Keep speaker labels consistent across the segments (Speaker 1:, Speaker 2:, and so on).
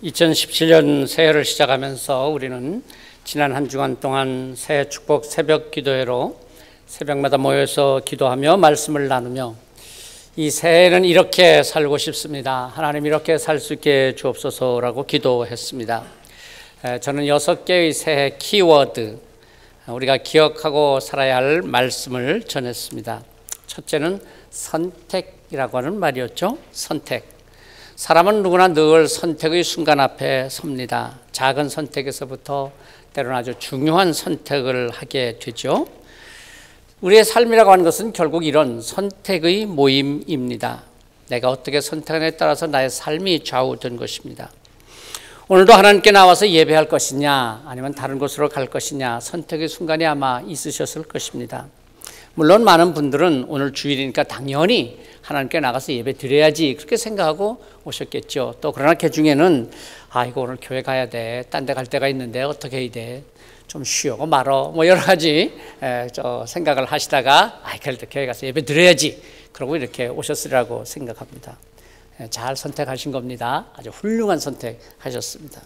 Speaker 1: 2017년 새해를 시작하면서 우리는 지난 한 주간 동안 새해 축복 새벽 기도회로 새벽마다 모여서 기도하며 말씀을 나누며 이 새해는 이렇게 살고 싶습니다. 하나님 이렇게 살 수 있게 주옵소서라고 기도했습니다. 저는 6개의 새해 키워드, 우리가 기억하고 살아야 할 말씀을 전했습니다. 첫째는 선택이라고 하는 말이었죠. 선택. 사람은 누구나 늘 선택의 순간 앞에 섭니다. 작은 선택에서부터 때로는 아주 중요한 선택을 하게 되죠. 우리의 삶이라고 하는 것은 결국 이런 선택의 모임입니다. 내가 어떻게 선택하느냐에 따라서 나의 삶이 좌우된 것입니다. 오늘도 하나님께 나와서 예배할 것이냐 아니면 다른 곳으로 갈 것이냐 선택의 순간이 아마 있으셨을 것입니다. 물론 많은 분들은 오늘 주일이니까 당연히 하나님께 나가서 예배 드려야지 그렇게 생각하고 오셨겠죠. 또 그러나 그 중에는 이거 오늘 교회 가야 돼. 딴 데 갈 데가 있는데 어떻게 해야 돼. 좀 쉬고 말어. 여러 가지 생각을 하시다가 그래도 교회 가서 예배 드려야지. 그러고 이렇게 오셨으리라고 생각합니다. 잘 선택하신 겁니다. 아주 훌륭한 선택하셨습니다.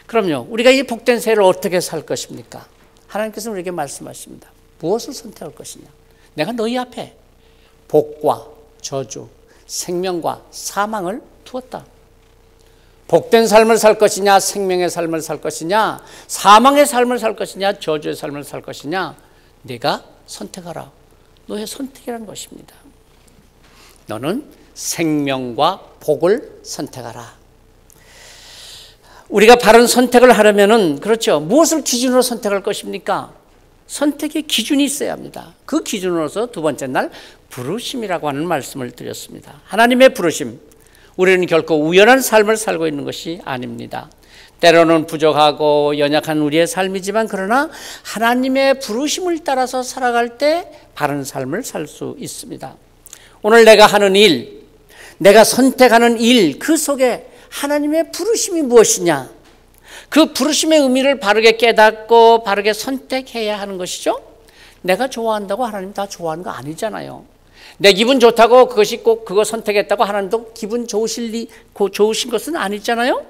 Speaker 1: 그럼요. 우리가 이 복된 새해를 어떻게 살 것입니까? 하나님께서 우리에게 말씀하십니다. 무엇을 선택할 것이냐? 내가 너희 앞에 복과 저주, 생명과 사망을 두었다. 복된 삶을 살 것이냐, 생명의 삶을 살 것이냐, 사망의 삶을 살 것이냐, 저주의 삶을 살 것이냐, 네가 선택하라. 너의 선택이라는 것입니다. 너는 생명과 복을 선택하라. 우리가 바른 선택을 하려면은 그렇죠. 무엇을 기준으로 선택할 것입니까? 선택의 기준이 있어야 합니다. 그 기준으로서 두 번째 날 부르심이라고 하는 말씀을 드렸습니다. 하나님의 부르심. 우리는 결코 우연한 삶을 살고 있는 것이 아닙니다. 때로는 부족하고 연약한 우리의 삶이지만 그러나 하나님의 부르심을 따라서 살아갈 때 바른 삶을 살 수 있습니다. 오늘 내가 하는 일, 내가 선택하는 일, 그 속에 하나님의 부르심이 무엇이냐? 그 부르심의 의미를 바르게 깨닫고 바르게 선택해야 하는 것이죠. 내가 좋아한다고 하나님 다 좋아하는 거 아니잖아요. 내 기분 좋다고 그것이 꼭 그거 선택했다고 하나님도 기분 좋으신 것은 아니잖아요.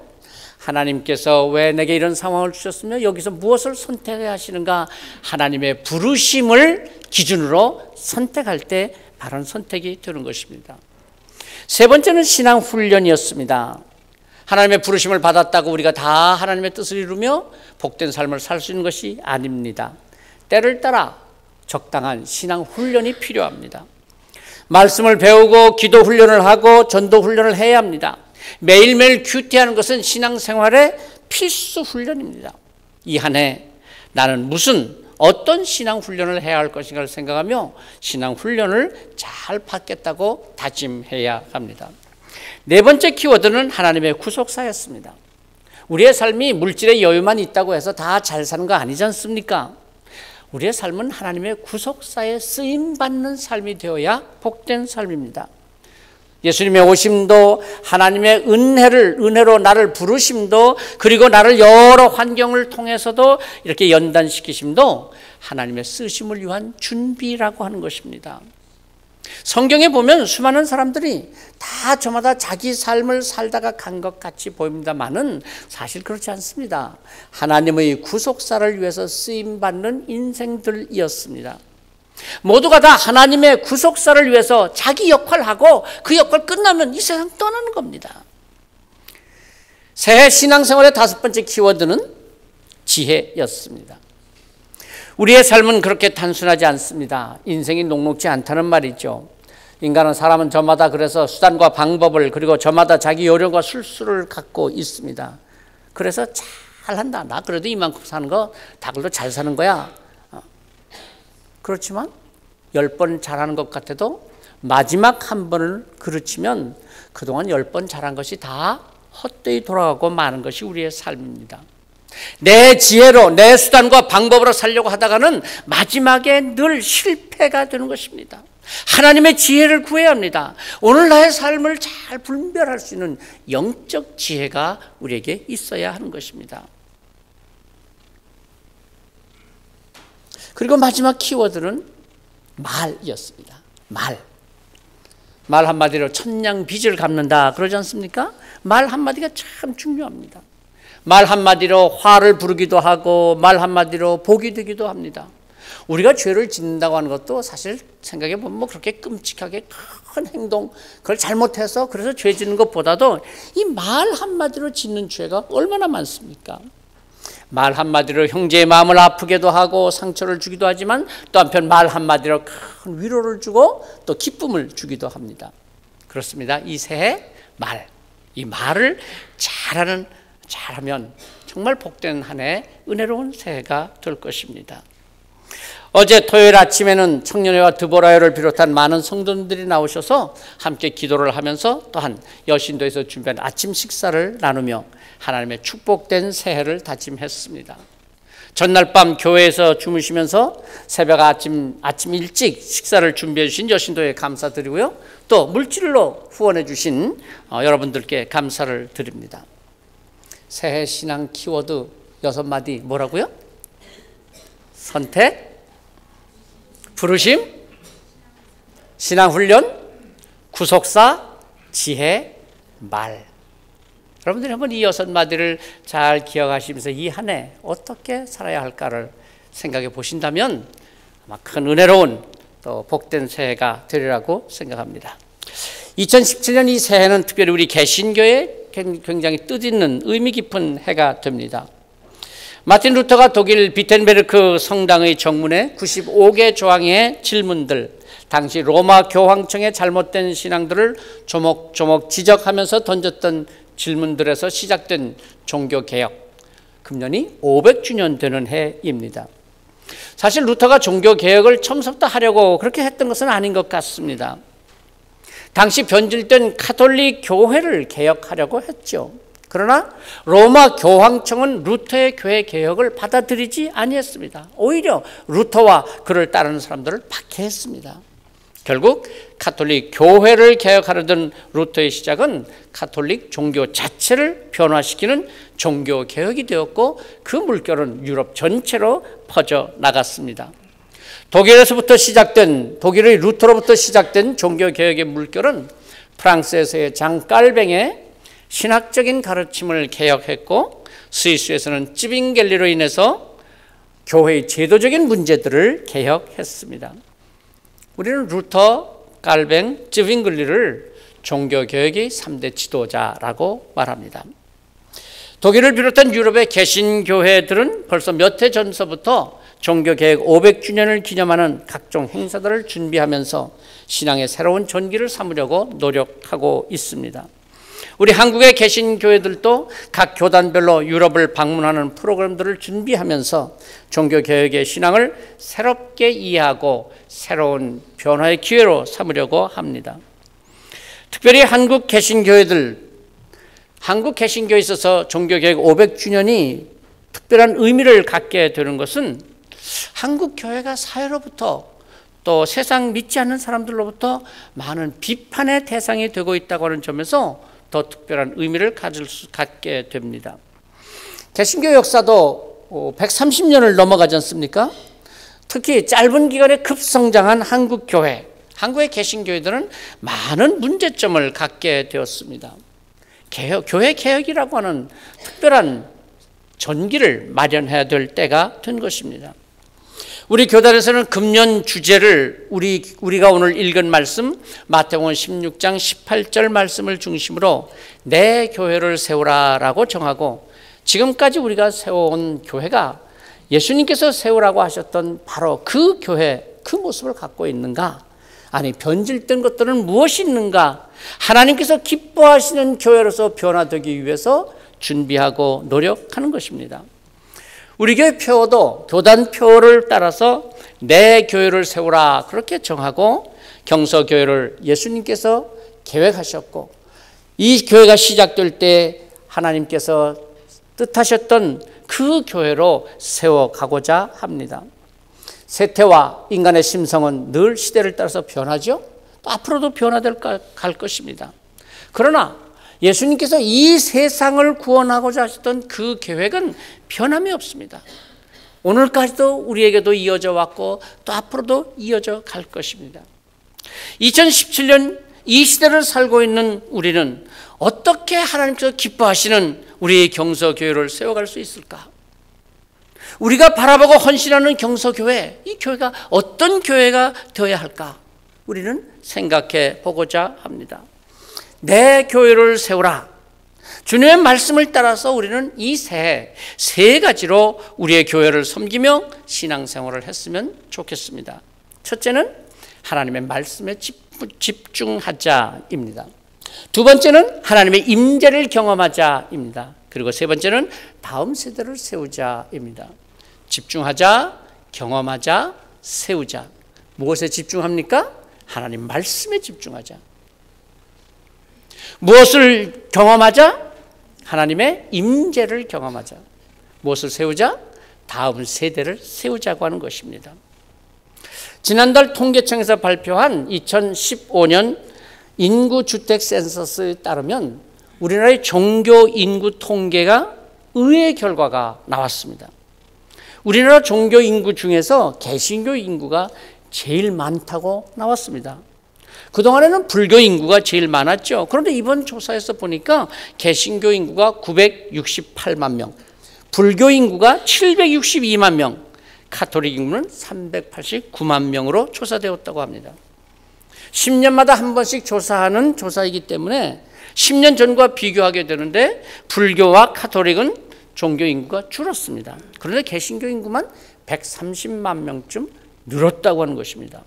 Speaker 1: 하나님께서 왜 내게 이런 상황을 주셨으며 여기서 무엇을 선택해야 하시는가? 하나님의 부르심을 기준으로 선택할 때 바른 선택이 되는 것입니다. 세 번째는 신앙 훈련이었습니다. 하나님의 부르심을 받았다고 우리가 다 하나님의 뜻을 이루며 복된 삶을 살 수 있는 것이 아닙니다. 때를 따라 적당한 신앙 훈련이 필요합니다. 말씀을 배우고 기도 훈련을 하고 전도 훈련을 해야 합니다. 매일매일 큐티하는 것은 신앙생활의 필수 훈련입니다. 이 한 해 나는 어떤 신앙 훈련을 해야 할 것인가를 생각하며 신앙 훈련을 잘 받겠다고 다짐해야 합니다. 네 번째 키워드는 하나님의 구속사였습니다. 우리의 삶이 물질의 여유만 있다고 해서 다 잘 사는 거 아니지 않습니까? 우리의 삶은 하나님의 구속사에 쓰임받는 삶이 되어야 복된 삶입니다. 예수님의 오심도 하나님의 은혜로 나를 부르심도 그리고 나를 여러 환경을 통해서도 이렇게 연단시키심도 하나님의 쓰심을 위한 준비라고 하는 것입니다. 성경에 보면 수많은 사람들이 다 저마다 자기 삶을 살다가 간 것 같이 보입니다만은 사실 그렇지 않습니다. 하나님의 구속사를 위해서 쓰임받는 인생들이었습니다. 모두가 다 하나님의 구속사를 위해서 자기 역할을 하고 그 역할 끝나면 이 세상 떠나는 겁니다. 새해 신앙생활의 다섯 번째 키워드는 지혜였습니다. 우리의 삶은 그렇게 단순하지 않습니다. 인생이 녹록지 않다는 말이죠. 사람은 저마다 그래서 수단과 방법을 그리고 저마다 자기 요령과 술수를 갖고 있습니다. 그래서 잘한다. 나 그래도 이만큼 사는 거 다 그래도 잘 사는 거야. 그렇지만 10번 잘하는 것 같아도 마지막 한 번을 그르치면 그동안 10번 잘한 것이 다 헛되이 돌아가고 마는 것이 우리의 삶입니다. 내 지혜로 내 수단과 방법으로 살려고 하다가는 마지막에 늘 실패가 되는 것입니다. 하나님의 지혜를 구해야 합니다. 오늘 나의 삶을 잘 분별할 수 있는 영적 지혜가 우리에게 있어야 하는 것입니다. 그리고 마지막 키워드는 말이었습니다. 말 한마디로 천냥 빚을 갚는다 그러지 않습니까? 말 한마디가 참 중요합니다. 말 한마디로 화를 부르기도 하고 말 한마디로 복이 되기도 합니다. 우리가 죄를 짓는다고 하는 것도 사실 생각해 보면 뭐 그렇게 끔찍하게 큰 행동 그걸 잘못해서 그래서 죄 짓는 것보다도 이 말 한마디로 짓는 죄가 얼마나 많습니까? 말 한마디로 형제의 마음을 아프게도 하고 상처를 주기도 하지만 또 한편 말 한마디로 큰 위로를 주고 또 기쁨을 주기도 합니다. 그렇습니다. 이 새해 이 말을 잘하면 정말 복된 한 해 은혜로운 새해가 될 것입니다. 어제 토요일 아침에는 청년회와 드보라회를 비롯한 많은 성도님들이 나오셔서 함께 기도를 하면서 또한 여신도에서 준비한 아침 식사를 나누며 하나님의 축복된 새해를 다짐했습니다. 전날 밤 교회에서 주무시면서 새벽 아침 일찍 식사를 준비해 주신 여신도에 감사드리고요. 또 물질로 후원해 주신 여러분들께 감사를 드립니다. 새해 신앙 키워드 6마디 뭐라고요? 선택, 부르심, 신앙훈련, 구속사, 지혜, 말. 여러분들이 한번 이 6마디를 잘 기억하시면서 이 한 해 어떻게 살아야 할까를 생각해 보신다면 아마 큰 은혜로운 또 복된 새해가 되리라고 생각합니다. 2017년 이 새해는 특별히 우리 개신교에 굉장히 뜻있는 의미 깊은 해가 됩니다. 마틴 루터가 독일 비텐베르크 성당의 정문에 95개 조항의 질문들, 당시 로마 교황청의 잘못된 신앙들을 조목조목 지적하면서 던졌던 질문들에서 시작된 종교개혁, 금년이 500주년 되는 해입니다. 사실 루터가 종교개혁을 처음부터 하려고 그렇게 했던 것은 아닌 것 같습니다. 당시 변질된 가톨릭 교회를 개혁하려고 했죠. 그러나 로마 교황청은 루터의 교회 개혁을 받아들이지 아니했습니다. 오히려 루터와 그를 따르는 사람들을 박해했습니다. 결국 가톨릭 교회를 개혁하려던 루터의 시작은 가톨릭 종교 자체를 변화시키는 종교 개혁이 되었고 그 물결은 유럽 전체로 퍼져 나갔습니다. 독일의 루터로부터 시작된 종교 개혁의 물결은 프랑스에서의 장 깔뱅의 신학적인 가르침을 개혁했고 스위스에서는 찌빙겔리로 인해서 교회의 제도적인 문제들을 개혁했습니다. 우리는 루터, 깔뱅, 찌빙글리를 종교개혁의 3대 지도자라고 말합니다. 독일을 비롯한 유럽의 개신교회들은 벌써 몇 해 전서부터 종교개혁 500주년을 기념하는 각종 행사들을 준비하면서 신앙의 새로운 전기를 삼으려고 노력하고 있습니다. 우리 한국의 개신교회들도 각 교단별로 유럽을 방문하는 프로그램들을 준비하면서 종교개혁의 신앙을 새롭게 이해하고 새로운 변화의 기회로 삼으려고 합니다. 특별히 한국 개신교회에 있어서 종교개혁 500주년이 특별한 의미를 갖게 되는 것은 한국 교회가 사회로부터 또 세상 믿지 않는 사람들로부터 많은 비판의 대상이 되고 있다고 하는 점에서 더 특별한 의미를 갖게 됩니다. 개신교 역사도 130년을 넘어가지 않습니까? 특히 짧은 기간에 급성장한 한국의 개신교회들은 많은 문제점을 갖게 되었습니다. 교회 개혁이라고 하는 특별한 전기를 마련해야 될 때가 된 것입니다. 우리 교단에서는 금년 주제를 우리가 오늘 읽은 말씀 마태복음 16장 18절 말씀을 중심으로 내 교회를 세우라라고 정하고 지금까지 우리가 세워온 교회가 예수님께서 세우라고 하셨던 바로 그 교회 그 모습을 갖고 있는가? 아니 변질된 것들은 무엇이 있는가? 하나님께서 기뻐하시는 교회로서 변화되기 위해서 준비하고 노력하는 것입니다. 우리 교회 표어도 교단 표어를 따라서 내 교회를 세우라 그렇게 정하고 경서교회를 예수님께서 계획하셨고 이 교회가 시작될 때 하나님께서 뜻하셨던 그 교회로 세워가고자 합니다. 세태와 인간의 심성은 늘 시대를 따라서 변하죠. 또 앞으로도 갈 것입니다. 그러나 예수님께서 이 세상을 구원하고자 하셨던 그 계획은 변함이 없습니다. 오늘까지도 우리에게도 이어져 왔고 또 앞으로도 이어져 갈 것입니다. 2017년 이 시대를 살고 있는 우리는 어떻게 하나님께서 기뻐하시는 우리의 경서교회를 세워갈 수 있을까? 우리가 바라보고 헌신하는 경서교회, 이 교회가 어떤 교회가 되어야 할까? 우리는 생각해 보고자 합니다. 내 교회를 세우라. 주님의 말씀을 따라서 우리는 이 새해 세 가지로 우리의 교회를 섬기며 신앙생활을 했으면 좋겠습니다. 첫째는 하나님의 말씀에 집중하자입니다. 두 번째는 하나님의 임재를 경험하자입니다. 그리고 세 번째는 다음 세대를 세우자입니다. 집중하자, 경험하자, 세우자. 무엇에 집중합니까? 하나님 말씀에 집중하자. 무엇을 경험하자? 하나님의 임재를 경험하자. 무엇을 세우자? 다음 세대를 세우자고 하는 것입니다. 지난달 통계청에서 발표한 2015년 인구주택 센서스에 따르면 우리나라의 종교 인구 통계가 의외의 결과가 나왔습니다. 우리나라 종교 인구 중에서 개신교 인구가 제일 많다고 나왔습니다. 그동안에는 불교 인구가 제일 많았죠. 그런데 이번 조사에서 보니까 개신교 인구가 968만 명, 불교 인구가 762만 명, 가톨릭 인구는 389만 명으로 조사되었다고 합니다. 10년마다 한 번씩 조사하는 조사이기 때문에 10년 전과 비교하게 되는데 불교와 가톨릭은 종교 인구가 줄었습니다. 그런데 개신교 인구만 130만 명쯤 늘었다고 하는 것입니다.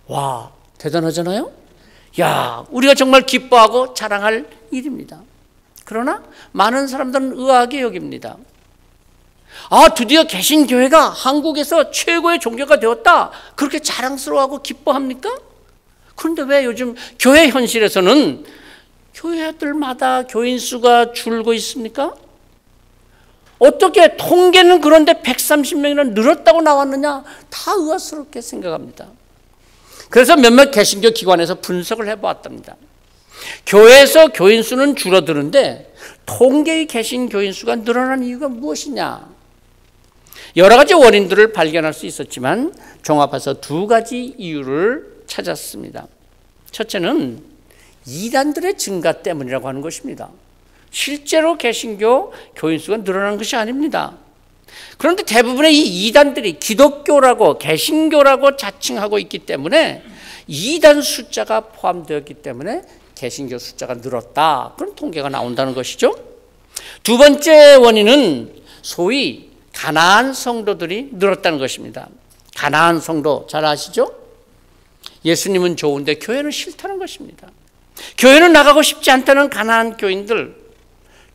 Speaker 1: 와, 대단하잖아요? 야, 우리가 정말 기뻐하고 자랑할 일입니다. 그러나 많은 사람들은 의아하게 여깁니다. 아, 드디어 개신교회가 한국에서 최고의 종교가 되었다. 그렇게 자랑스러워하고 기뻐합니까? 그런데 왜 요즘 교회 현실에서는 교회들마다 교인 수가 줄고 있습니까? 어떻게 통계는 그런데 130명이나 늘었다고 나왔느냐? 다 의아스럽게 생각합니다. 그래서 몇몇 개신교 기관에서 분석을 해보았답니다. 교회에서 교인 수는 줄어드는데 통계의 개신 교인 수가 늘어난 이유가 무엇이냐? 여러 가지 원인들을 발견할 수 있었지만 종합해서 두 가지 이유를 찾았습니다. 첫째는 이단들의 증가 때문이라고 하는 것입니다. 실제로 개신교 교인 수가 늘어난 것이 아닙니다. 그런데 대부분의 이 이단들이 기독교라고 개신교라고 자칭하고 있기 때문에 이단 숫자가 포함되었기 때문에 개신교 숫자가 늘었다. 그런 통계가 나온다는 것이죠. 두 번째 원인은 소위 가난한 성도들이 늘었다는 것입니다. 가난한 성도 잘 아시죠? 예수님은 좋은데 교회는 싫다는 것입니다. 교회는 나가고 싶지 않다는 가난한 교인들,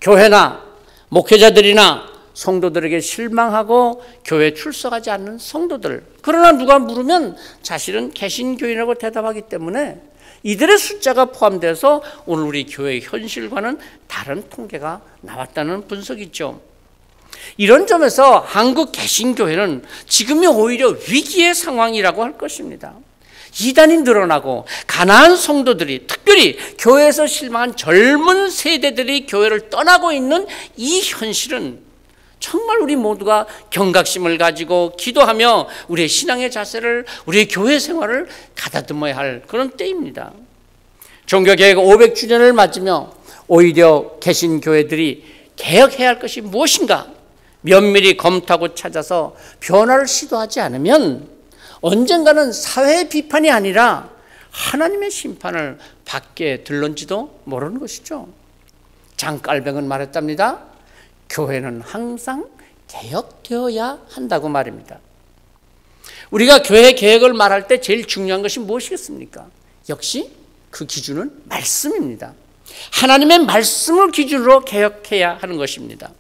Speaker 1: 교회나 목회자들이나 성도들에게 실망하고 교회에 출석하지 않는 성도들. 그러나 누가 물으면 자신은 개신교인이라고 대답하기 때문에 이들의 숫자가 포함돼서 오늘 우리 교회의 현실과는 다른 통계가 나왔다는 분석이 있죠. 이런 점에서 한국 개신교회는 지금이 오히려 위기의 상황이라고 할 것입니다. 이단이 늘어나고 가난한 성도들이, 특별히 교회에서 실망한 젊은 세대들이 교회를 떠나고 있는 이 현실은 정말 우리 모두가 경각심을 가지고 기도하며 우리의 신앙의 자세를, 우리의 교회 생활을 가다듬어야 할 그런 때입니다. 종교개혁 500주년을 맞으며 오히려 개신교회들이 개혁해야 할 것이 무엇인가 면밀히 검토하고 찾아서 변화를 시도하지 않으면 언젠가는 사회의 비판이 아니라 하나님의 심판을 받게 될런지도 모르는 것이죠. 장깔뱅은 말했답니다. 교회는 항상 개혁되어야 한다고 말입니다. 우리가 교회 개혁을 말할 때 제일 중요한 것이 무엇이겠습니까? 역시 그 기준은 말씀입니다. 하나님의 말씀을 기준으로 개혁해야 하는 것입니다.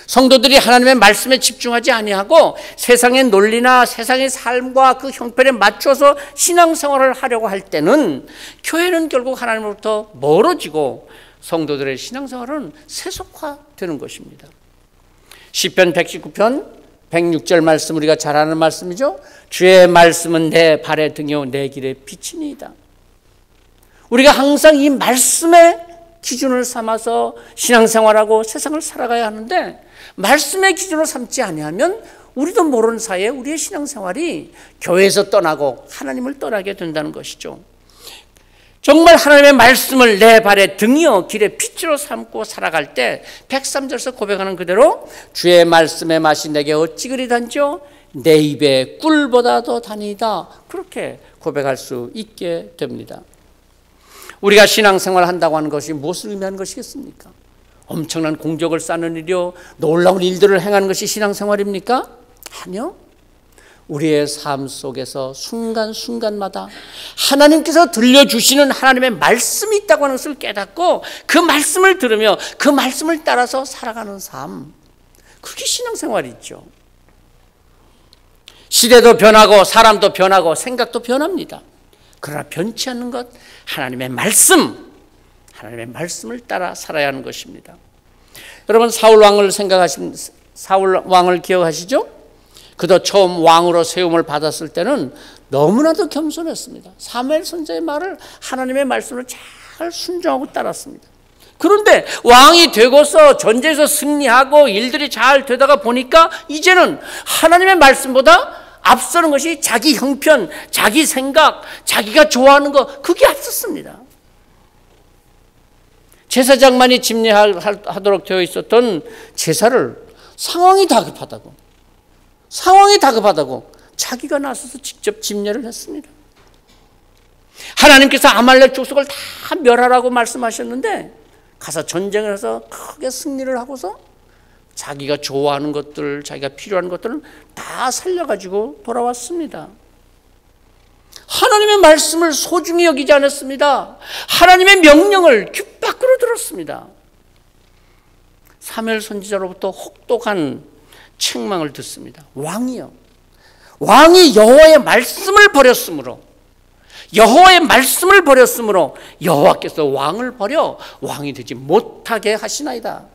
Speaker 1: 성도들이 하나님의 말씀에 집중하지 아니하고 세상의 논리나 세상의 삶과 그 형편에 맞춰서 신앙생활을 하려고 할 때는 교회는 결국 하나님으로부터 멀어지고 성도들의 신앙생활은 세속화되는 것입니다. 시편 119편 106절 말씀, 우리가 잘 아는 말씀이죠. 주의 말씀은 내 발의 등이요 내 길의 빛이니이다. 우리가 항상 이 말씀의 기준을 삼아서 신앙생활하고 세상을 살아가야 하는데 말씀의 기준을 삼지 아니하면 우리도 모르는 사이에 우리의 신앙생활이 교회에서 떠나고 하나님을 떠나게 된다는 것이죠. 정말 하나님의 말씀을 내 발의 등이요 길의 빛으로 삼고 살아갈 때 103절에서 고백하는 그대로 주의 말씀의 맛이 내게 어찌 그리 단지요 내 입에 꿀보다 더 다니다 그렇게 고백할 수 있게 됩니다. 우리가 신앙생활을 한다고 하는 것이 무엇을 의미하는 것이겠습니까? 엄청난 공적을 쌓는 일이요 놀라운 일들을 행하는 것이 신앙생활입니까? 아니요. 우리의 삶 속에서 순간순간마다 하나님께서 들려주시는 하나님의 말씀이 있다고 하는 것을 깨닫고 그 말씀을 들으며 그 말씀을 따라서 살아가는 삶, 그게 신앙생활이죠. 시대도 변하고 사람도 변하고 생각도 변합니다. 그러나 변치 않는 것 하나님의 말씀을 따라 살아야 하는 것입니다. 여러분 사울 왕을 기억하시죠? 그도 처음 왕으로 세움을 받았을 때는 너무나도 겸손했습니다. 사무엘 선지자의 말을 하나님의 말씀을 잘 순종하고 따랐습니다. 그런데 왕이 되고서 전쟁에서 승리하고 일들이 잘 되다가 보니까 이제는 하나님의 말씀보다 앞서는 것이 자기 형편, 자기 생각, 자기가 좋아하는 것 그게 앞섰습니다. 제사장만이 집례하도록 되어 있었던 제사를 상황이 다급하다고 자기가 나서서 직접 집례를 했습니다. 하나님께서 아말렉 족속을 다 멸하라고 말씀하셨는데 가서 전쟁을 해서 크게 승리를 하고서 자기가 좋아하는 것들, 자기가 필요한 것들은 다 살려가지고 돌아왔습니다. 하나님의 말씀을 소중히 여기지 않았습니다. 하나님의 명령을 귀 밖으로 들었습니다. 사무엘 선지자로부터 혹독한 책망을 듣습니다. 왕이 여호와의 말씀을 버렸으므로 여호와께서 왕을 버려 왕이 되지 못하게 하시나이다.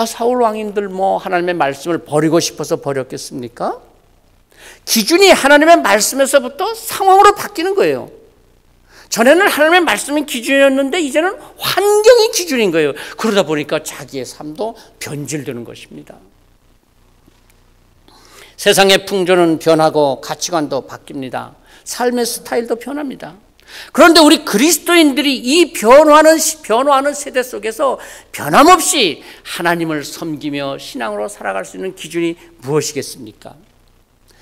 Speaker 1: 사울 왕인들 하나님의 말씀을 버리고 싶어서 버렸겠습니까? 기준이 하나님의 말씀에서부터 상황으로 바뀌는 거예요. 전에는 하나님의 말씀이 기준이었는데 이제는 환경이 기준인 거예요. 그러다 보니까 자기의 삶도 변질되는 것입니다. 세상의 풍조는 변하고 가치관도 바뀝니다. 삶의 스타일도 변합니다. 그런데 우리 그리스도인들이 이 변화하는 세대 속에서 변함없이 하나님을 섬기며 신앙으로 살아갈 수 있는 기준이 무엇이겠습니까?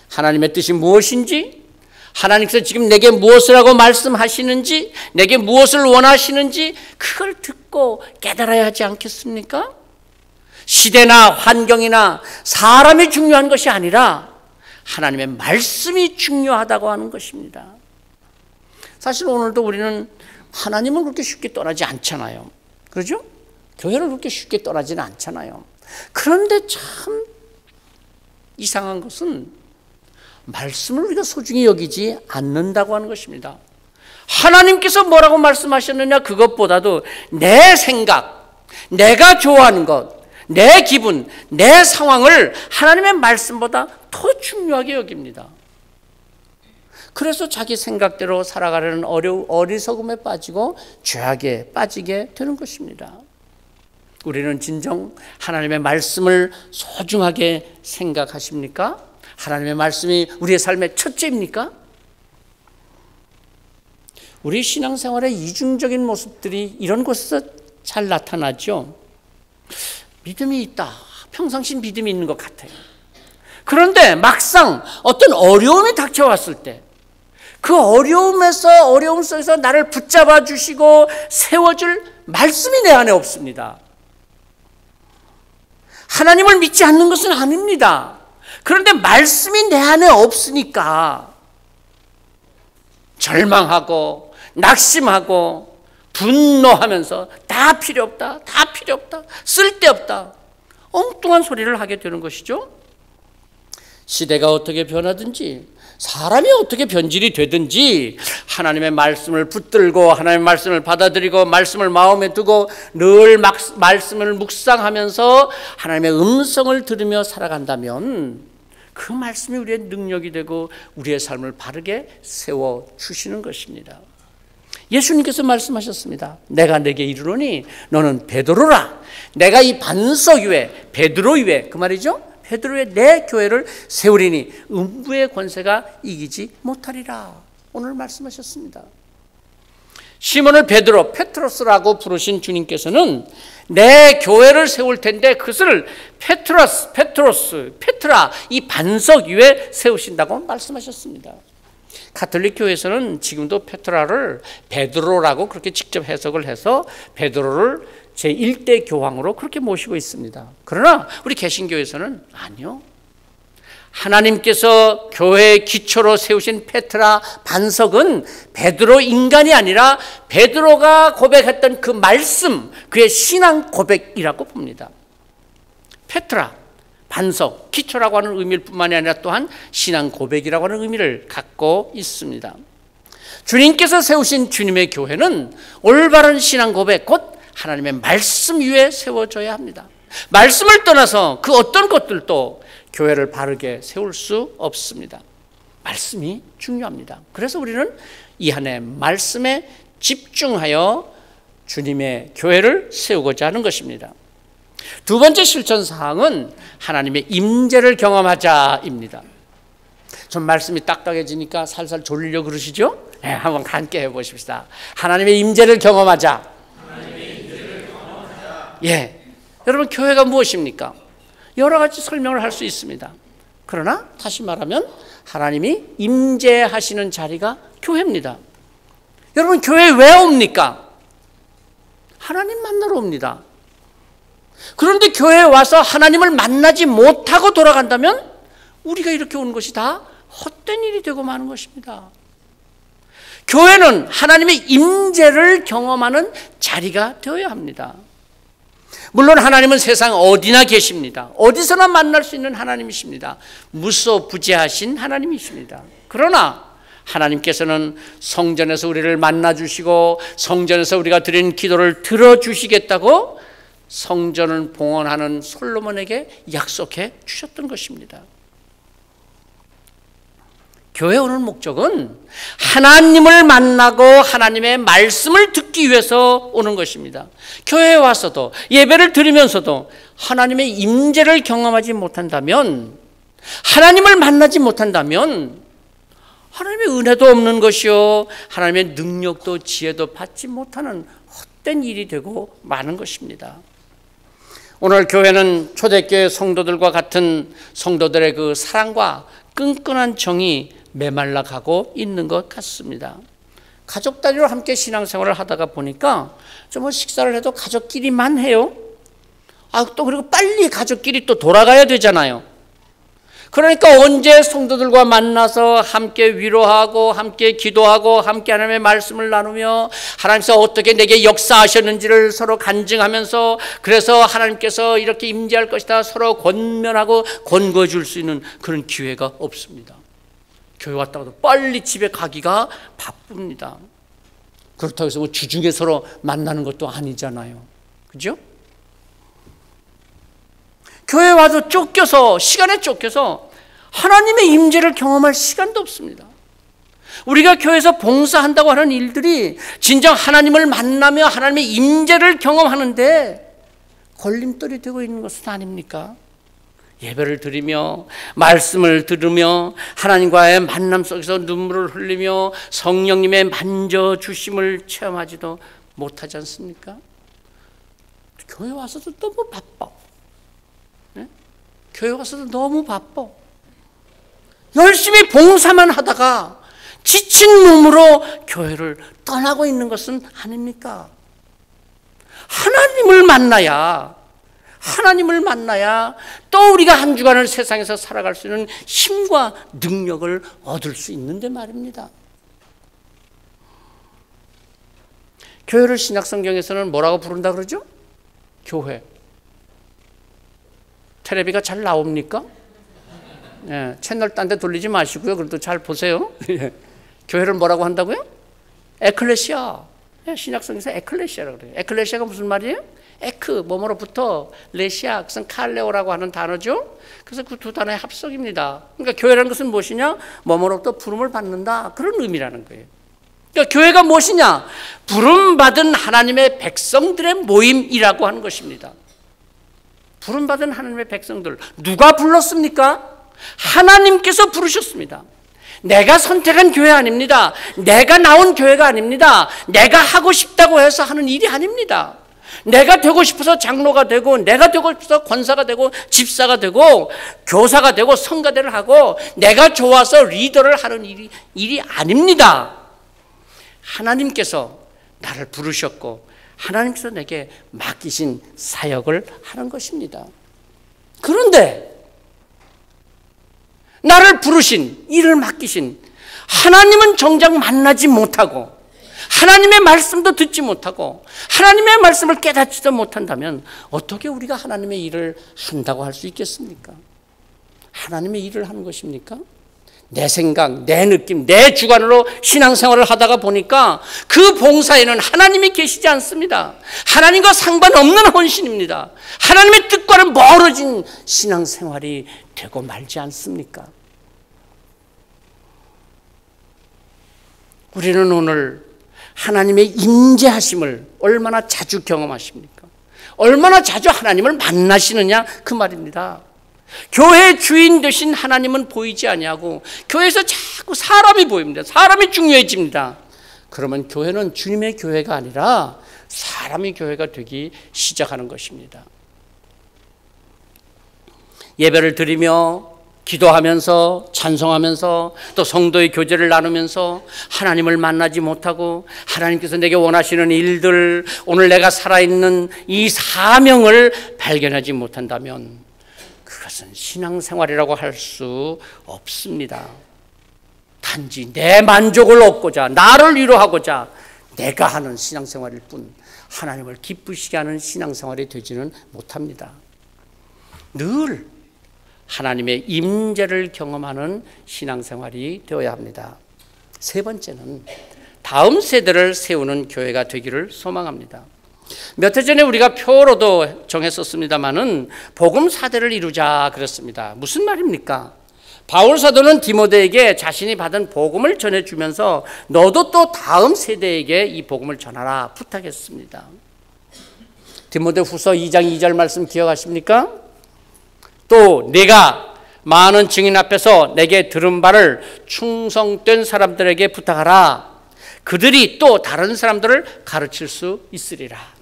Speaker 1: 하나님의 뜻이 무엇인지, 하나님께서 지금 내게 무엇을 하고 말씀하시는지, 내게 무엇을 원하시는지 그걸 듣고 깨달아야 하지 않겠습니까? 시대나 환경이나 사람이 중요한 것이 아니라 하나님의 말씀이 중요하다고 하는 것입니다. 사실 오늘도 우리는 하나님을 그렇게 쉽게 떠나지 않잖아요. 그렇죠? 교회를 그렇게 쉽게 떠나지는 않잖아요. 그런데 참 이상한 것은 말씀을 우리가 소중히 여기지 않는다고 하는 것입니다. 하나님께서 뭐라고 말씀하셨느냐 그것보다도 내 생각, 내가 좋아하는 것, 내 기분, 내 상황을 하나님의 말씀보다 더 중요하게 여깁니다. 그래서 자기 생각대로 살아가려는 어리석음에 빠지고 죄악에 빠지게 되는 것입니다. 우리는 진정 하나님의 말씀을 소중하게 생각하십니까? 하나님의 말씀이 우리의 삶의 첫째입니까? 우리 신앙생활의 이중적인 모습들이 이런 곳에서 잘 나타나죠. 믿음이 있다. 평상시 믿음이 있는 것 같아요. 그런데 막상 어떤 어려움이 닥쳐왔을 때 그 어려움 속에서 나를 붙잡아 주시고 세워줄 말씀이 내 안에 없습니다. 하나님을 믿지 않는 것은 아닙니다. 그런데 말씀이 내 안에 없으니까 절망하고 낙심하고 분노하면서 다 필요 없다, 쓸데없다, 엉뚱한 소리를 하게 되는 것이죠. 시대가 어떻게 변하든지 사람이 어떻게 변질이 되든지 하나님의 말씀을 붙들고 하나님의 말씀을 받아들이고 말씀을 마음에 두고 늘 말씀을 묵상하면서 하나님의 음성을 들으며 살아간다면 그 말씀이 우리의 능력이 되고 우리의 삶을 바르게 세워주시는 것입니다. 예수님께서 말씀하셨습니다. 내가 내게 이르노니 너는 베드로라. 내가 이 반석 위에 베드로 위에 그 말이죠. 베드로 위에 내 교회를 세우리니 음부의 권세가 이기지 못하리라. 오늘 말씀하셨습니다. 시몬을 베드로, 페트로스라고 부르신 주님께서는 내 교회를 세울 텐데 그것을 페트라 이 반석 위에 세우신다고 말씀하셨습니다. 가톨릭 교회에서는 지금도 페트라를 베드로라고 그렇게 직접 해석을 해서 베드로를 제1대 교황으로 그렇게 모시고 있습니다. 그러나 우리 개신교에서는 아니요. 하나님께서 교회의 기초로 세우신 페트라 반석은 베드로 인간이 아니라 베드로가 고백했던 그 말씀, 그의 신앙 고백이라고 봅니다. 페트라, 반석, 기초라고 하는 의미일 뿐만이 아니라 또한 신앙 고백이라고 하는 의미를 갖고 있습니다. 주님께서 세우신 주님의 교회는 올바른 신앙 고백, 곧 하나님의 말씀 위에 세워져야 합니다. 말씀을 떠나서 그 어떤 것들도 교회를 바르게 세울 수 없습니다. 말씀이 중요합니다. 그래서 우리는 이 한 해 말씀에 집중하여 주님의 교회를 세우고자 하는 것입니다. 두 번째 실천 사항은 하나님의 임재를 경험하자입니다. 좀 말씀이 딱딱해지니까 살살 졸리려고 그러시죠? 네, 한번 함께 해보십시다. 하나님의 임재를 경험하자. 예, 여러분 교회가 무엇입니까? 여러 가지 설명을 할 수 있습니다. 그러나 다시 말하면 하나님이 임재하시는 자리가 교회입니다. 여러분 교회에 왜 옵니까? 하나님 만나러 옵니다. 그런데 교회에 와서 하나님을 만나지 못하고 돌아간다면 우리가 이렇게 오는 것이 다 헛된 일이 되고 마는 것입니다. 교회는 하나님의 임재를 경험하는 자리가 되어야 합니다. 물론 하나님은 세상 어디나 계십니다. 어디서나 만날 수 있는 하나님이십니다. 무소부재하신 하나님이십니다. 그러나 하나님께서는 성전에서 우리를 만나주시고 성전에서 우리가 드린 기도를 들어주시겠다고 성전을 봉헌하는 솔로몬에게 약속해 주셨던 것입니다. 교회 오는 목적은 하나님을 만나고 하나님의 말씀을 듣기 위해서 오는 것입니다. 교회에 와서도 예배를 드리면서도 하나님의 임재를 경험하지 못한다면, 하나님을 만나지 못한다면 하나님의 은혜도 없는 것이요 하나님의 능력도 지혜도 받지 못하는 헛된 일이 되고 마는 것입니다. 오늘 교회는 초대교회 성도들과 같은 성도들의 그 사랑과 끈끈한 정이 메말라 가고 있는 것 같습니다. 가족 단위로 함께 신앙생활을 하다가 보니까 좀 식사를 해도 가족끼리만 해요. 또 그리고 빨리 가족끼리 또 돌아가야 되잖아요. 그러니까 언제 성도들과 만나서 함께 위로하고 함께 기도하고 함께 하나님의 말씀을 나누며 하나님께서 어떻게 내게 역사하셨는지를 서로 간증하면서, 그래서 하나님께서 이렇게 임재할 것이다 서로 권면하고 권고해 줄 수 있는 그런 기회가 없습니다. 교회 왔다가도 빨리 집에 가기가 바쁩니다. 그렇다고 해서 뭐 주중에 서로 만나는 것도 아니잖아요. 그죠? 교회 와도 쫓겨서, 시간에 쫓겨서 하나님의 임재를 경험할 시간도 없습니다. 우리가 교회에서 봉사한다고 하는 일들이 진정 하나님을 만나며 하나님의 임재를 경험하는데 걸림돌이 되고 있는 것은 아닙니까? 예배를 드리며 말씀을 들으며 하나님과의 만남 속에서 눈물을 흘리며 성령님의 만져주심을 체험하지도 못하지 않습니까? 교회 와서도 너무 바빠. 네? 교회 와서도 너무 바빠. 열심히 봉사만 하다가 지친 몸으로 교회를 떠나고 있는 것은 아닙니까? 하나님을 만나야 또 우리가 한 주간을 세상에서 살아갈 수 있는 힘과 능력을 얻을 수 있는데 말입니다. 교회를 신약성경에서는 뭐라고 부른다 그러죠? 교회. 텔레비가 잘 나옵니까? 네, 채널 딴 데 돌리지 마시고요. 그래도 잘 보세요. 교회를 뭐라고 한다고요? 에클레시아. 신약성경에서 에클레시아라고 그래요. 에클레시아가 무슨 말이에요? 에크, 뭐뭐로부터 레시아, 그것은 칼레오라고 하는 단어죠. 그래서 그 두 단어의 합성입니다. 그러니까 교회라는 것은 무엇이냐? 뭐뭐로부터 부름을 받는다, 그런 의미라는 거예요. 그러니까 교회가 무엇이냐? 부름받은 하나님의 백성들의 모임이라고 하는 것입니다. 부름받은 하나님의 백성들, 누가 불렀습니까? 하나님께서 부르셨습니다. 내가 선택한 교회 아닙니다. 내가 나온 교회가 아닙니다. 내가 하고 싶다고 해서 하는 일이 아닙니다. 내가 되고 싶어서 장로가 되고, 내가 되고 싶어서 권사가 되고, 집사가 되고, 교사가 되고, 성가대를 하고, 내가 좋아서 리더를 하는 일이 아닙니다. 하나님께서 나를 부르셨고 하나님께서 내게 맡기신 사역을 하는 것입니다. 그런데 나를 부르신, 일을 맡기신 하나님은 정작 만나지 못하고 하나님의 말씀도 듣지 못하고 하나님의 말씀을 깨닫지도 못한다면 어떻게 우리가 하나님의 일을 한다고 할 수 있겠습니까? 하나님의 일을 하는 것입니까? 내 생각, 내 느낌, 내 주관으로 신앙생활을 하다가 보니까 그 봉사에는 하나님이 계시지 않습니다. 하나님과 상관없는 헌신입니다. 하나님의 뜻과는 멀어진 신앙생활이 되고 말지 않습니까? 우리는 오늘 하나님의 임재하심을 얼마나 자주 경험하십니까? 얼마나 자주 하나님을 만나시느냐 그 말입니다. 교회의 주인 되신 하나님은 보이지 아니하고 교회에서 자꾸 사람이 보입니다. 사람이 중요해집니다. 그러면 교회는 주님의 교회가 아니라 사람의 교회가 되기 시작하는 것입니다. 예배를 드리며 기도하면서 찬송하면서 또 성도의 교제를 나누면서 하나님을 만나지 못하고 하나님께서 내게 원하시는 일들, 오늘 내가 살아있는 이 사명을 발견하지 못한다면 그것은 신앙생활이라고 할 수 없습니다. 단지 내 만족을 얻고자, 나를 위로하고자 내가 하는 신앙생활일 뿐 하나님을 기쁘시게 하는 신앙생활이 되지는 못합니다. 늘 하나님의 임재를 경험하는 신앙생활이 되어야 합니다. 세 번째는 다음 세대를 세우는 교회가 되기를 소망합니다. 몇 해 전에 우리가 표로도 정했었습니다마는 복음 사대를 이루자 그랬습니다. 무슨 말입니까? 바울 사도는 디모데에게 자신이 받은 복음을 전해주면서 너도 또 다음 세대에게 이 복음을 전하라 부탁했습니다. 디모데 후서 2장 2절 말씀 기억하십니까? 또 네가 많은 증인 앞에서 내게 들은 바를 충성된 사람들에게 부탁하라. 그들이 또 다른 사람들을 가르칠 수 있으리라.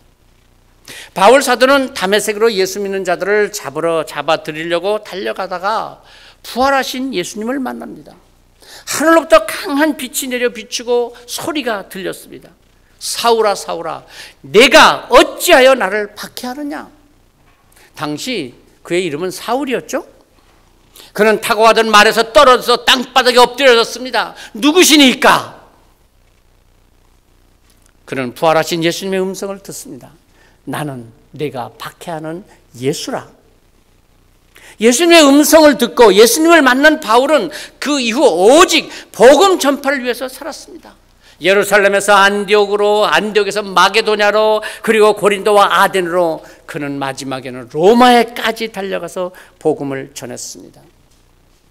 Speaker 1: 바울 사도는 다메섹으로 예수 믿는 자들을 잡아들이려고 달려가다가 부활하신 예수님을 만납니다. 하늘로부터 강한 빛이 내려 비추고 소리가 들렸습니다. 사울아 사울아 내가 어찌하여 나를 박해하느냐. 당시 그의 이름은 사울이었죠. 그는 타고 가던 말에서 떨어져서 땅바닥에 엎드려졌습니다. 누구시니까? 그는 부활하신 예수님의 음성을 듣습니다. 나는 내가 박해하는 예수라. 예수님의 음성을 듣고 예수님을 만난 바울은 그 이후 오직 복음 전파를 위해서 살았습니다. 예루살렘에서 안디옥에서 마게도냐로, 그리고 고린도와 아덴으로, 그는 마지막에는 로마에까지 달려가서 복음을 전했습니다.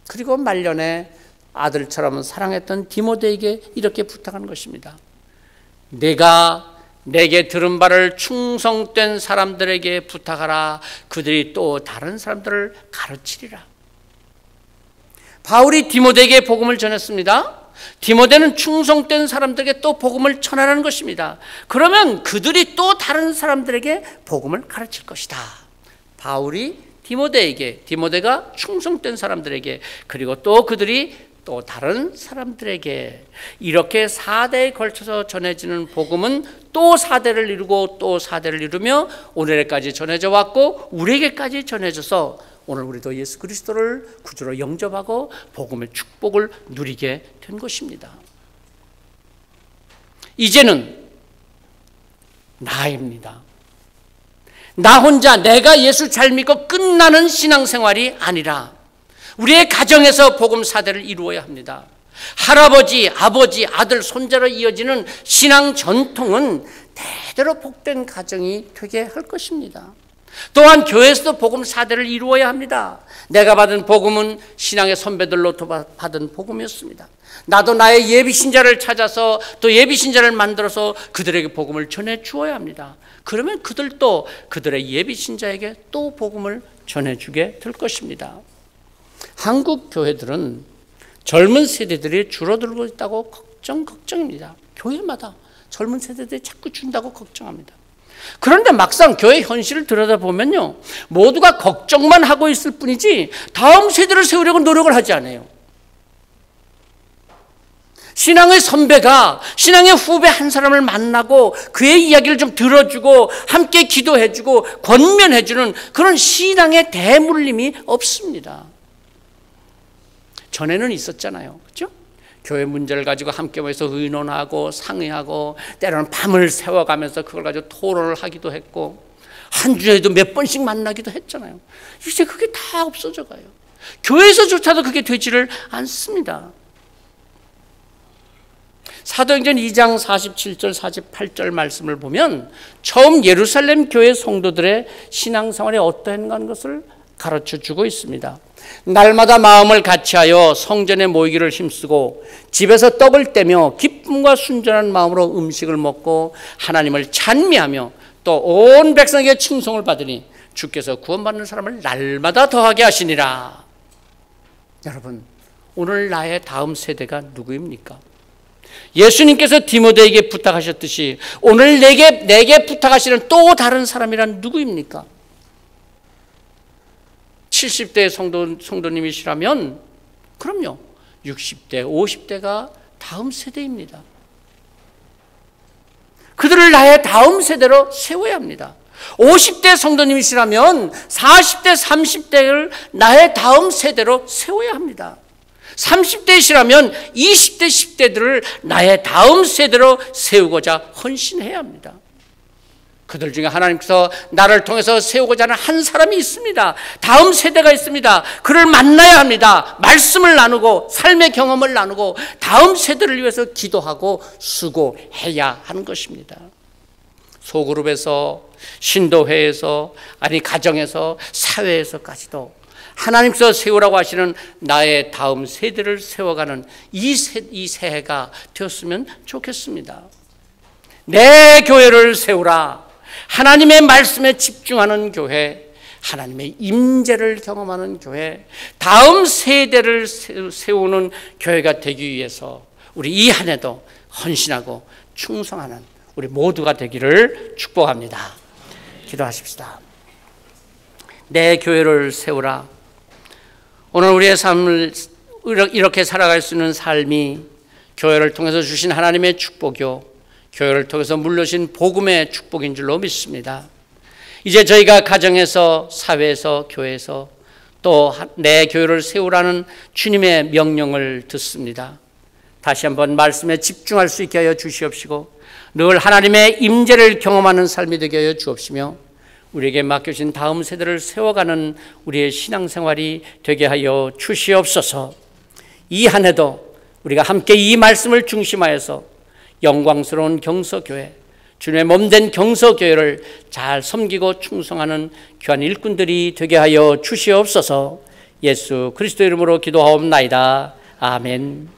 Speaker 1: 그리고 말년에 아들처럼 사랑했던 디모데에게 이렇게 부탁한 것입니다. 내가 내게 들은 바를 충성된 사람들에게 부탁하라. 그들이 또 다른 사람들을 가르치리라. 바울이 디모데에게 복음을 전했습니다. 디모데는 충성된 사람들에게 또 복음을 전하라는 것입니다. 그러면 그들이 또 다른 사람들에게 복음을 가르칠 것이다. 바울이 디모데에게, 디모데가 충성된 사람들에게, 그리고 또 그들이 또 다른 사람들에게, 이렇게 4대에 걸쳐서 전해지는 복음은 또 4대를 이루고 또 4대를 이루며 오늘까지 전해져 왔고 우리에게까지 전해져서 오늘 우리도 예수 그리스도를 구주로 영접하고 복음의 축복을 누리게 된 것입니다. 이제는 나입니다. 나 혼자 내가 예수 잘 믿고 끝나는 신앙생활이 아니라 우리의 가정에서 복음 사대를 이루어야 합니다. 할아버지, 아버지, 아들, 손자로 이어지는 신앙 전통은 대대로 복된 가정이 되게 할 것입니다. 또한 교회에서도 복음 사대를 이루어야 합니다. 내가 받은 복음은 신앙의 선배들로부터 받은 복음이었습니다. 나도 나의 예비신자를 찾아서 또 예비신자를 만들어서 그들에게 복음을 전해 주어야 합니다. 그러면 그들도 그들의 예비신자에게 또 복음을 전해주게 될 것입니다. 한국 교회들은 젊은 세대들이 줄어들고 있다고 걱정입니다. 교회마다 젊은 세대들이 자꾸 준다고 걱정합니다. 그런데 막상 교회 현실을 들여다보면요, 모두가 걱정만 하고 있을 뿐이지 다음 세대를 세우려고 노력을 하지 않아요. 신앙의 선배가 신앙의 후배 한 사람을 만나고 그의 이야기를 좀 들어주고 함께 기도해주고 권면해주는 그런 신앙의 대물림이 없습니다. 전에는 있었잖아요. 그렇죠? 교회 문제를 가지고 함께 모여서 의논하고 상의하고 때로는 밤을 새워가면서 그걸 가지고 토론을 하기도 했고 한 주에도 몇 번씩 만나기도 했잖아요. 이제 그게 다 없어져 가요. 교회에서조차도 그게 되지를 않습니다. 사도행전 2장 47절 48절 말씀을 보면 처음 예루살렘 교회 성도들의 신앙생활이 어떠한 것을 가르쳐주고 있습니다. 날마다 마음을 같이하여 성전에 모이기를 힘쓰고 집에서 떡을 떼며 기쁨과 순전한 마음으로 음식을 먹고 하나님을 찬미하며 또 온 백성에게 칭송을 받으니 주께서 구원받는 사람을 날마다 더하게 하시니라. 여러분, 오늘 나의 다음 세대가 누구입니까? 예수님께서 디모데에게 부탁하셨듯이 오늘 내게 부탁하시는 또 다른 사람이란 누구입니까? 70대 성도님이시라면 그럼요, 60대, 50대가 다음 세대입니다. 그들을 나의 다음 세대로 세워야 합니다. 50대 성도님이시라면 40대, 30대를 나의 다음 세대로 세워야 합니다. 30대시라면 20대, 10대들을 나의 다음 세대로 세우고자 헌신해야 합니다. 그들 중에 하나님께서 나를 통해서 세우고자 하는 한 사람이 있습니다. 다음 세대가 있습니다. 그를 만나야 합니다. 말씀을 나누고 삶의 경험을 나누고 다음 세대를 위해서 기도하고 수고해야 하는 것입니다. 소그룹에서, 신도회에서, 아니 가정에서, 사회에서까지도 하나님께서 세우라고 하시는 나의 다음 세대를 세워가는 이 새해가 되었으면 좋겠습니다. 내 교회를 세우라. 하나님의 말씀에 집중하는 교회, 하나님의 임재를 경험하는 교회, 다음 세대를 세우는 교회가 되기 위해서 우리 이 한 해도 헌신하고 충성하는 우리 모두가 되기를 축복합니다. 기도하십시다. 내 교회를 세우라. 오늘 우리의 삶을 이렇게 살아갈 수 있는 삶이 교회를 통해서 주신 하나님의 축복이요, 교회를 통해서 물려주신 복음의 축복인 줄로 믿습니다. 이제 저희가 가정에서, 사회에서, 교회에서 또 내 교회를 세우라는 주님의 명령을 듣습니다. 다시 한번 말씀에 집중할 수 있게 하여 주시옵시고 늘 하나님의 임재를 경험하는 삶이 되게 하여 주옵시며 우리에게 맡겨진 다음 세대를 세워가는 우리의 신앙생활이 되게 하여 주시옵소서. 이 한 해도 우리가 함께 이 말씀을 중심하여서 영광스러운 경서교회, 주님의 몸된 경서교회를 잘 섬기고 충성하는 귀한 일꾼들이 되게 하여 주시옵소서. 예수 그리스도 이름으로 기도하옵나이다. 아멘.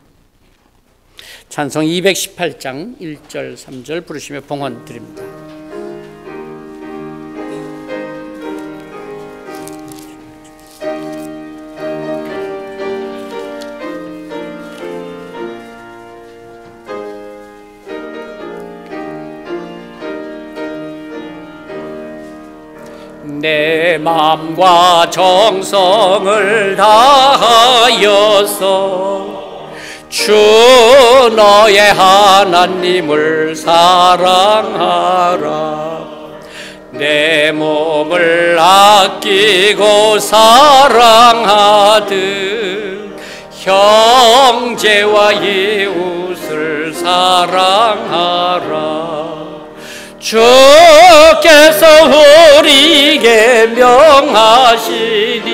Speaker 1: 찬송 218장 1절 3절 부르시며 봉헌 드립니다. 내 마음과 정성을 다하여서 주 너의 하나님을 사랑하라. 내 몸을 아끼고 사랑하듯 형제와 이웃을 사랑하라. 주께서 우리에게 명하시니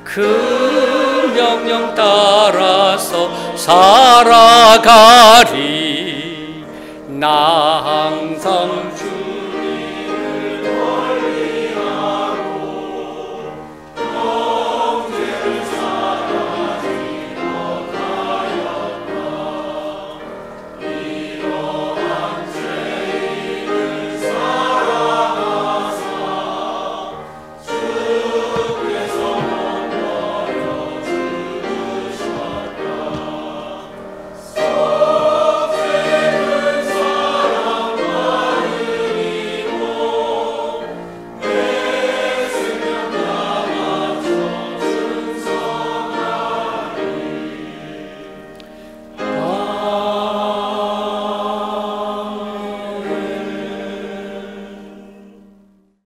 Speaker 1: 그 명령 따라서 살아가리. 나 항상 주